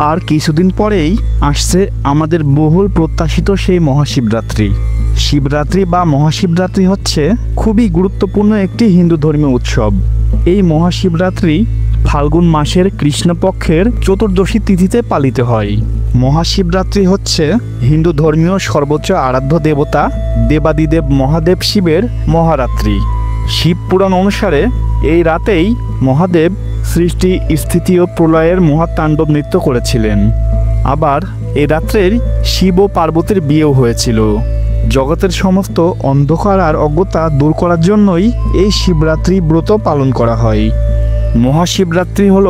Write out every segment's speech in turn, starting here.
আর কিছুদিন পরেই আসছে আমাদের বহুল প্রত্যাশিত সেই মহাশিবরাত্রি। শিবরাত্রি বা মহাশিবরাত্রি হচ্ছে খুবই গুরুত্বপূর্ণ একটি হিন্দু ধর্মীয় উৎসব। এই মহাশিবরাত্রি ফাল্গুন মাসের কৃষ্ণপক্ষের চতুর্দশী তিথিতে পালিত হয়। মহাশিবরাত্রি হচ্ছে হিন্দু ধর্মীয় সর্বোচ্চ আরাধ্য দেবতা দেবাদিদেব মহাদেব শিবের মহারাত্রি। শিব পুরাণ অনুসারে এই রাতেই মহাদেব সৃষ্টি, স্থিতি ও প্রলয়ের মহাতাণ্ডব নৃত্য করেছিলেন। আবার এই রাত্রের শিব ও পার্বতীর বিয়েও হয়েছিল। জগতের সমস্ত অন্ধকার আর অজ্ঞতা দূর করার জন্যই এই শিবরাত্রি ব্রত পালন করা হয়। মহাশিবরাত্রি হল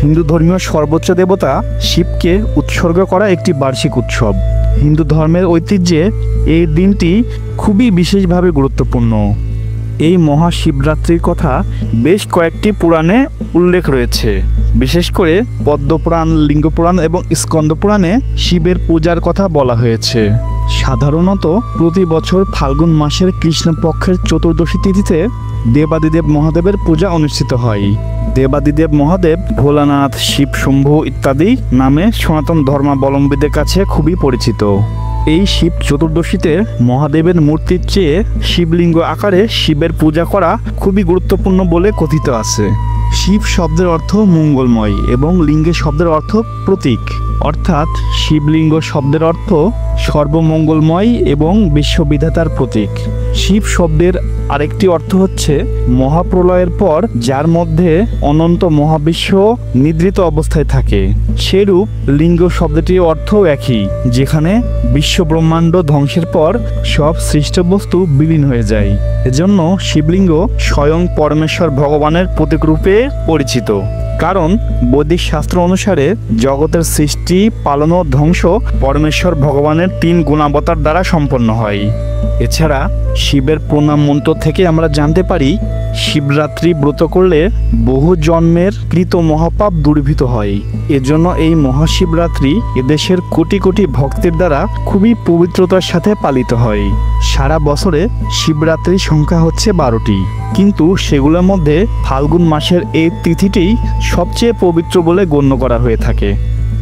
হিন্দু ধর্মীয় সর্বোচ্চ দেবতা শিবকে উৎসর্গ করা একটি বার্ষিক উৎসব। হিন্দু ধর্মের ঐতিহ্যে এই দিনটি খুবই বিশেষভাবে গুরুত্বপূর্ণ। এই মহাশিবরাত্রির কথা বেশ কয়েকটি পুরাণে উল্লেখ রয়েছে। বিশেষ করে পদ্মপুরাণ, লিঙ্গপুরাণ এবং স্কন্দপুরাণে শিবের পূজার কথা বলা হয়েছে। সাধারণত প্রতি বছর ফাল্গুন মাসের কৃষ্ণপক্ষের চতুর্দশী তিথিতে দেবাদিদেব মহাদেবের পূজা অনুষ্ঠিত হয়। দেবাদিদেব মহাদেব ভোলানাথ, শিব শম্ভু ইত্যাদি নামে সনাতন ধর্মাবলম্বীদের কাছে খুবই পরিচিত। এই শিব চতুর্দশীতে মহাদেবের মূর্তির চেয়ে শিবলিঙ্গ আকারে শিবের পূজা করা খুবই গুরুত্বপূর্ণ বলে কথিত আছে। শিব শব্দের অর্থ মঙ্গলময় এবং লিঙ্গের শব্দের অর্থ প্রতীক, অর্থাৎ শিবলিঙ্গ শব্দের অর্থ সর্বমঙ্গলময় এবং বিশ্ববিধাতার প্রতীক। শিব শব্দের আরেকটি অর্থ হচ্ছে মহাপ্রলয়ের পর যার মধ্যে অনন্ত মহাবিশ্ব নিদ্রিত অবস্থায় থাকে। সেরূপ লিঙ্গ শব্দটির অর্থও একই, যেখানে বিশ্ব ব্রহ্মাণ্ড ধ্বংসের পর সব সৃষ্ট বস্তু বিলীন হয়ে যায়। এজন্য শিবলিঙ্গ স্বয়ং পরমেশ্বর ভগবানের প্রতীক রূপে পরিচিত। কারণ বৈদিক শাস্ত্র অনুসারে জগতের সৃষ্টি, পালন ও ধ্বংস পরমেশ্বর ভগবানের 3 গুণাবতার দ্বারা সম্পন্ন হয়। এছাড়া শিবের প্রণাম মন্ত্র থেকে আমরা জানতে পারি শিবরাত্রি ব্রত করলে বহু জন্মের কৃত মহাপাপ দূরীভূত হয়। এজন্য এই মহাশিবরাত্রি এদেশের কোটি কোটি ভক্তের দ্বারা খুবই পবিত্রতার সাথে পালিত হয়। সারা বছরে শিবরাত্রির সংখ্যা হচ্ছে 12টি, কিন্তু সেগুলোর মধ্যে ফাল্গুন মাসের এই তিথিটি সবচেয়ে পবিত্র বলে গণ্য করা হয়ে থাকে।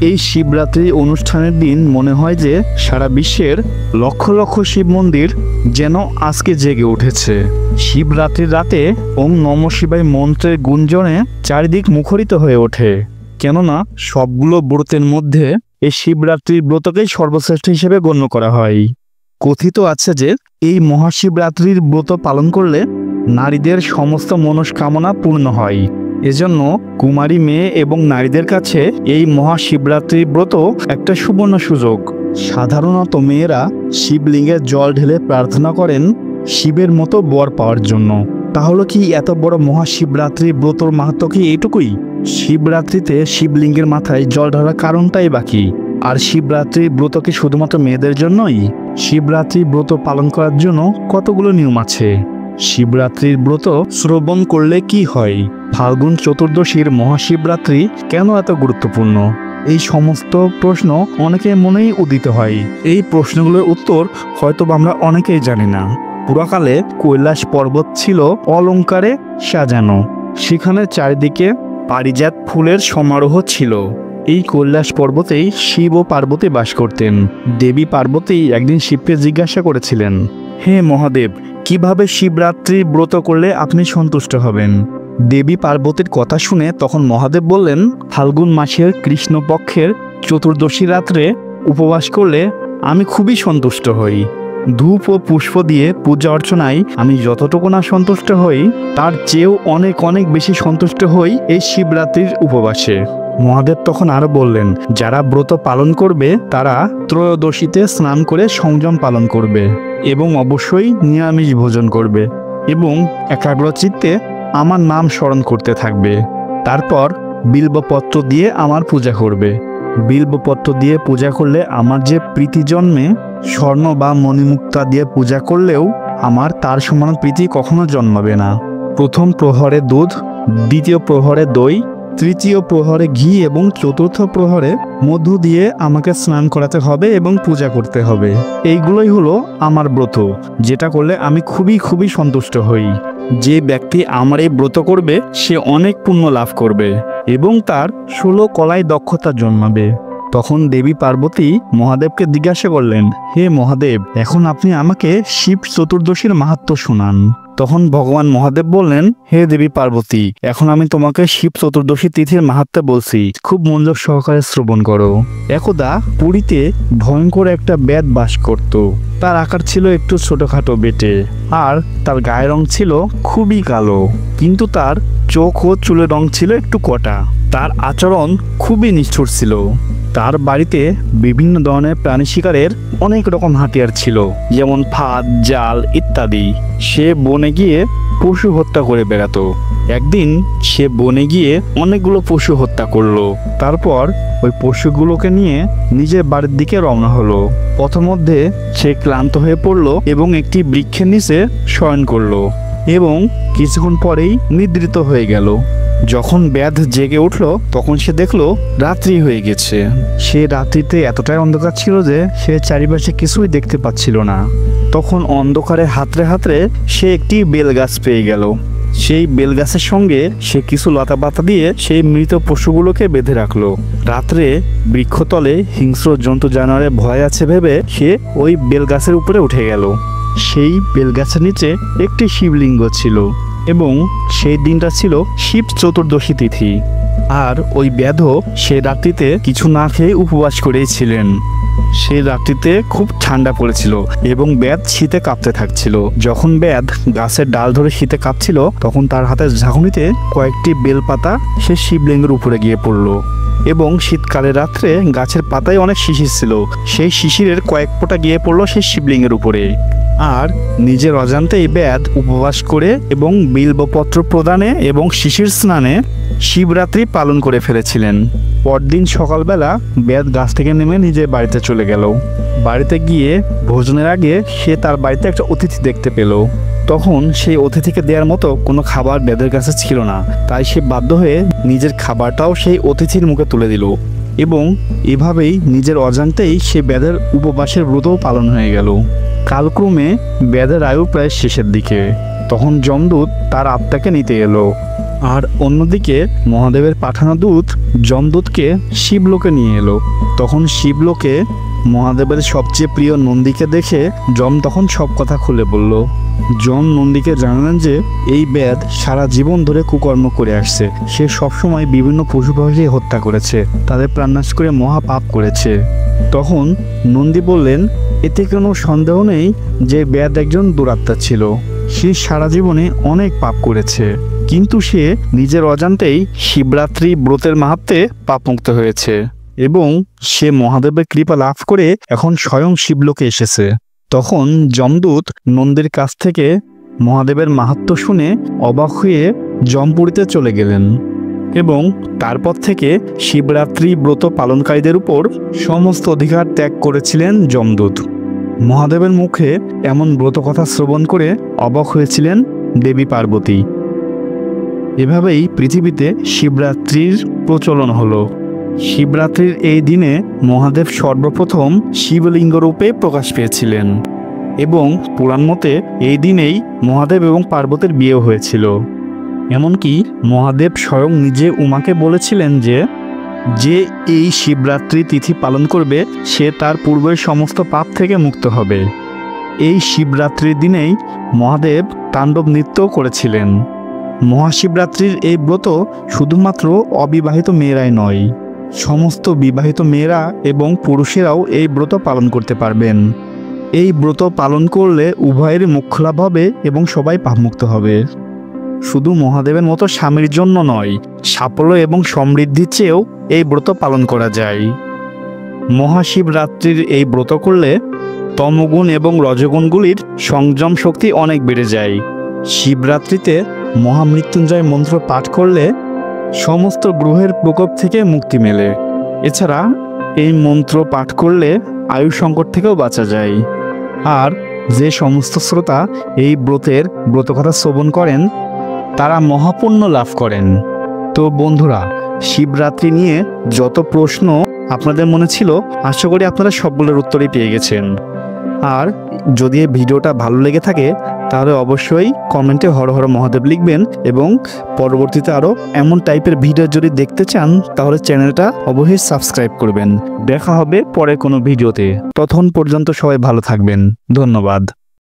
এই শিবরাত্রি অনুষ্ঠানের দিন মনে হয় যে সারা বিশ্বের লক্ষ লক্ষ শিব মন্দির যেন আজকে জেগে উঠেছে। শিবরাত্রির রাতে ওম নমঃ শিবায় মন্ত্রের গুঞ্জনে চারিদিক মুখরিত হয়ে ওঠে। কেননা সবগুলো ব্রতের মধ্যে এই শিবরাত্রির ব্রতকেই সর্বশ্রেষ্ঠ হিসেবে গণ্য করা হয়। কথিত আছে যে এই মহাশিবরাত্রির ব্রত পালন করলে নারীদের সমস্ত মনস্কামনা পূর্ণ হয়। এজন্য কুমারী মেয়ে এবং নারীদের কাছে এই মহাশিবরাত্রির ব্রত একটা সুবর্ণ সুযোগ। সাধারণত মেয়েরা শিবলিঙ্গে জল ঢেলে প্রার্থনা করেন শিবের মতো বর পাওয়ার জন্য। তাহলে কি এত বড় মহাশিবরাত্রির ব্রতর মাহাত্ম্য কি এইটুকুই? শিবরাত্রিতে শিবলিঙ্গের মাথায় জল ঢালার কারণটাই বাকি। আর শিবরাত্রির ব্রত কি শুধুমাত্র মেয়েদের জন্যই? শিবরাত্রির ব্রত পালন করার জন্য কতগুলো নিয়ম আছে। শিবরাত্রির ব্রত শ্রবণ করলে কি হয়? ফাল্গুন চতুর্দশীর মহাশিবরাত্রি কেন এত গুরুত্বপূর্ণ? এই সমস্ত প্রশ্ন অনেকের মনেই উদিত হয়। এই প্রশ্নগুলোর উত্তর হয়তো আমরা অনেকেই জানি না। পুরাকালে কৈলাস পর্বত ছিল অলঙ্কারে সাজানো। সেখানে চারিদিকে পারিজাত ফুলের সমারোহ ছিল। এই কৈলাস পর্বতেই শিব ও পার্বতী বাস করতেন। দেবী পার্বতী একদিন শিবকে জিজ্ঞাসা করেছিলেন, হে মহাদেব, কিভাবে শিবরাত্রির ব্রত করলে আপনি সন্তুষ্ট হবেন? দেবী পার্বতীর কথা শুনে তখন মহাদেব বললেন, ফাল্গুন মাসের কৃষ্ণপক্ষের চতুর্দশী রাত্রে উপবাস করলে আমি খুবই সন্তুষ্ট হই। ধূপ ও পুষ্প দিয়ে পূজা অর্চনায় আমি যতটুকু না সন্তুষ্ট হই, তার চেয়েও অনেক অনেক বেশি সন্তুষ্ট হই এই শিবরাত্রির উপবাসে। মহাদেব তখন আরো বললেন, যারা ব্রত পালন করবে তারা ত্রয়োদশীতে স্নান করে সংযম পালন করবে এবং অবশ্যই নিরামিষ ভোজন করবে এবং একাগ্রচিত্তে আমার নাম স্মরণ করতে থাকবে। তারপর বিল্বপত্র দিয়ে আমার পূজা করবে। বিল্বপত্র দিয়ে পূজা করলে আমার যে প্রীতি জন্মে, স্বর্ণ বা মণিমুক্তা দিয়ে পূজা করলেও আমার তার সমান প্রীতি কখনো জন্মাবে না। প্রথম প্রহরে দুধ, দ্বিতীয় প্রহরে দই, তৃতীয় প্রহরে ঘি এবং চতুর্থ প্রহরে মধু দিয়ে আমাকে স্নান করাতে হবে এবং পূজা করতে হবে। এইগুলোই হলো আমার ব্রত, যেটা করলে আমি খুবই সন্তুষ্ট হই। যে ব্যক্তি আমার এই ব্রত করবে সে অনেক পুণ্য লাভ করবে এবং তার 16 কলায় দক্ষতা জন্মাবে। তখন দেবী পার্বতী মহাদেবকে জিজ্ঞাসা করলেন, হে মহাদেব, এখন আপনি আমাকে শিব চতুর্দশীর মাহাত্ম্য শোনান। তখন ভগবান মহাদেব বললেন, হে দেবী পার্বতী, এখন আমি তোমাকে শিব চতুর্দশী তিথির মাহাত্ম্য বলছি, খুব মনোযোগ সহকারে শ্রবণ করো। একদা পুরীতে ভয়ঙ্কর একটা ব্যাধ বাস করত। তার আকার ছিল একটু ছোটখাটো বেটে, আর তার গায়ের রং ছিল খুবই কালো, কিন্তু তার চোখ ও চুলের রং ছিল একটু কটা। তার আচরণ খুবই নিষ্ঠুর ছিল। তার বাড়িতে বিভিন্ন ধরনের প্রাণী শিকারের অনেক রকম হাতিয়ার ছিল, যেমন ফাঁদ, জাল ইত্যাদি। সে বনে গিয়ে পশু হত্যা করে বেড়াতো। একদিন সে বনে গিয়ে অনেকগুলো পশু হত্যা করলো। তারপর ওই পশুগুলোকে নিয়ে নিজের বাড়ির দিকে রওনা হলো। পথমধ্যে সে ক্লান্ত হয়ে পড়লো এবং একটি বৃক্ষের নিচে শয়ন করলো এবং কিছুক্ষণ পরেই নিদ্রিত হয়ে গেল। যখন ব্যাধ জেগে উঠল তখন সে দেখলো রাত্রি হয়ে গেছে। সে রাত্রিতে এতটাই অন্ধকার ছিল যে সে চারিপাশে কিছুই দেখতে পাচ্ছিল না। তখন অন্ধকারে হাতড়ে হাতড়ে সে একটি বেলগাছ পেয়ে গেল। সেই বেলগাছের সঙ্গে সে কিছু লতাপাতা দিয়ে সেই মৃত পশুগুলোকে বেঁধে রাখলো। রাত্রে বৃক্ষতলে হিংস্র জন্তু জানোয়ারের ভয় আছে ভেবে সে ওই বেলগাছের উপরে উঠে গেল। সেই বেলগাছের নিচে একটি শিবলিঙ্গ ছিল এবং সেই দিনটা ছিল শিব চতুর্দশী তিথি। আর ওই ব্যাধ সে রাত্রিতে কিছু না খেয়ে উপবাস করেই ছিলেন। সে রাত্রিতে খুব ঠান্ডা পড়েছিল এবং ব্যাধ শীতে কাঁপতে থাকছিল। যখন ব্যাধ গাছের ডাল ধরে শীতে কাঁপছিল তখন তার হাতের ঝাঁকুনিতে কয়েকটি বেলপাতা সে শিবলিঙ্গের উপরে গিয়ে পড়ল এবং শীতকালের রাত্রে গাছের পাতায় অনেক শিশির ছিল, সেই শিশিরের কয়েক ফোঁটা গিয়ে পড়লো সেই শিবলিঙ্গের উপরে। আর নিজের অজান্তেই ব্যাধ উপবাস করে এবং বিল্বপত্র প্রদানে এবং শিশির স্নানে শিবরাত্রি পালন করে ফেলেছিলেন। পরদিন সকালবেলা ব্যাধ গাছ থেকে নেমে নিজের বাড়িতে চলে গেল। বাড়িতে গিয়ে ভোজনের আগে সে তার বাড়িতে একটা অতিথি দেখতে পেল। তখন সেই অতিথিকে দেওয়ার মতো কোনো খাবার ব্যাধের কাছে ছিল না, তাই সে বাধ্য হয়ে নিজের খাবারটাও সেই অতিথির মুখে তুলে দিল এবং এভাবেই নিজের অজান্তেই সে ব্যাধের উপবাসের ব্রতও পালন হয়ে গেল। কালক্রমে ব্যাধের আয়ু প্রায় শেষের দিকে। তখন যমদূত তার আত্মাকে নিতে এলো। আর অন্যদিকে মহাদেবের পাঠানো দূত যমদূতকে শিবলোকে নিয়ে এলো। তখন শিবলোকে মহাদেবের সবচেয়ে প্রিয় নন্দীকে দেখে যম তখন সব কথা খুলে বলল। যম নন্দীকে জানালেন যে এই ব্যাধ সারা জীবন ধরে কুকর্ম করে আসছে। সে সবসময় বিভিন্ন পশু পাখি হত্যা করেছে, তাদের প্রাণনাশ করে মহা পাপ করেছে। তখন নন্দী বললেন, এতে কোনো সন্দেহ নেই যে ব্যাধ একজন দুরাত্মা ছিল। সে সারা জীবনে অনেক পাপ করেছে, কিন্তু সে নিজের অজান্তেই শিবরাত্রি ব্রতের মাহাত্ম্যে পাপমুক্ত হয়েছে এবং সে মহাদেবের কৃপা লাভ করে এখন স্বয়ং শিবলোকে এসেছে। তখন যমদূত নন্দীর কাছ থেকে মহাদেবের মাহাত্ম্য শুনে অবাক হয়ে যমপুরীতে চলে গেলেন এবং তারপর থেকে শিবরাত্রি ব্রত পালনকারীদের উপর সমস্ত অধিকার ত্যাগ করেছিলেন যমদূত। মহাদেবের মুখে এমন ব্রত কথা শ্রবণ করে অবাক হয়েছিলেন দেবী পার্বতী। এভাবেই পৃথিবীতে শিবরাত্রির প্রচলন হলো। শিবরাত্রির এই দিনে মহাদেব সর্বপ্রথম শিবলিঙ্গ রূপে প্রকাশ পেয়েছিলেন এবং পুরাণ মতে এই দিনেই মহাদেব এবং পার্বতীর বিয়ে হয়েছিল। এমনকি মহাদেব স্বয়ং নিজে উমাকে বলেছিলেন যে যে এই শিবরাত্রি তিথি পালন করবে সে তার পূর্বের সমস্ত পাপ থেকে মুক্ত হবে। এই শিবরাত্রির দিনেই মহাদেব তাণ্ডব নৃত্য করেছিলেন। মহাশিবরাত্রির এই ব্রত শুধুমাত্র অবিবাহিত মেয়েরাই নয়, সমস্ত বিবাহিত মেয়েরা এবং পুরুষেরাও এই ব্রত পালন করতে পারবেন। এই ব্রত পালন করলে উভয়েরই মোক্ষ লাভ হবে এবং সবাই পাপমুক্ত হবে। শুধু মহাদেবের মতো স্বামীর জন্য নয়, সাফল্য এবং সমৃদ্ধির চেয়েও এই ব্রত পালন করা যায়। মহাশিবরাত্রির এই ব্রত করলে তমগুণ এবং রজগুণগুলির সংযম শক্তি অনেক বেড়ে যায়। শিবরাত্রিতে মহামৃত্যুঞ্জয় মন্ত্র পাঠ করলে সমস্ত গ্রহের প্রকোপ থেকে মুক্তি মেলে। এছাড়া এই মন্ত্র পাঠ করলে আয়ু সংকট থেকেও বাঁচা যায়। আর যে সমস্ত শ্রোতা এই ব্রতকথা শ্রবণ করেন তারা মহাপুণ্য লাভ করেন। তো বন্ধুরা, শিবরাত্রি নিয়ে যত প্রশ্ন আপনাদের মনে ছিল, আশা করি আপনারা সবগুলোর উত্তরই পেয়ে গেছেন। আর যদি এই ভিডিওটা ভালো লেগে থাকে তাহলে অবশ্যই কমেন্টে হর হর মহাদেব লিখবেন, এবং পরবর্তীতে আরও এমন টাইপের ভিডিও যদি দেখতে চান তাহলে চ্যানেলটা অবশ্যই সাবস্ক্রাইব করবেন। দেখা হবে পরে কোনো ভিডিওতে, ততক্ষণ পর্যন্ত সবাই ভালো থাকবেন। ধন্যবাদ।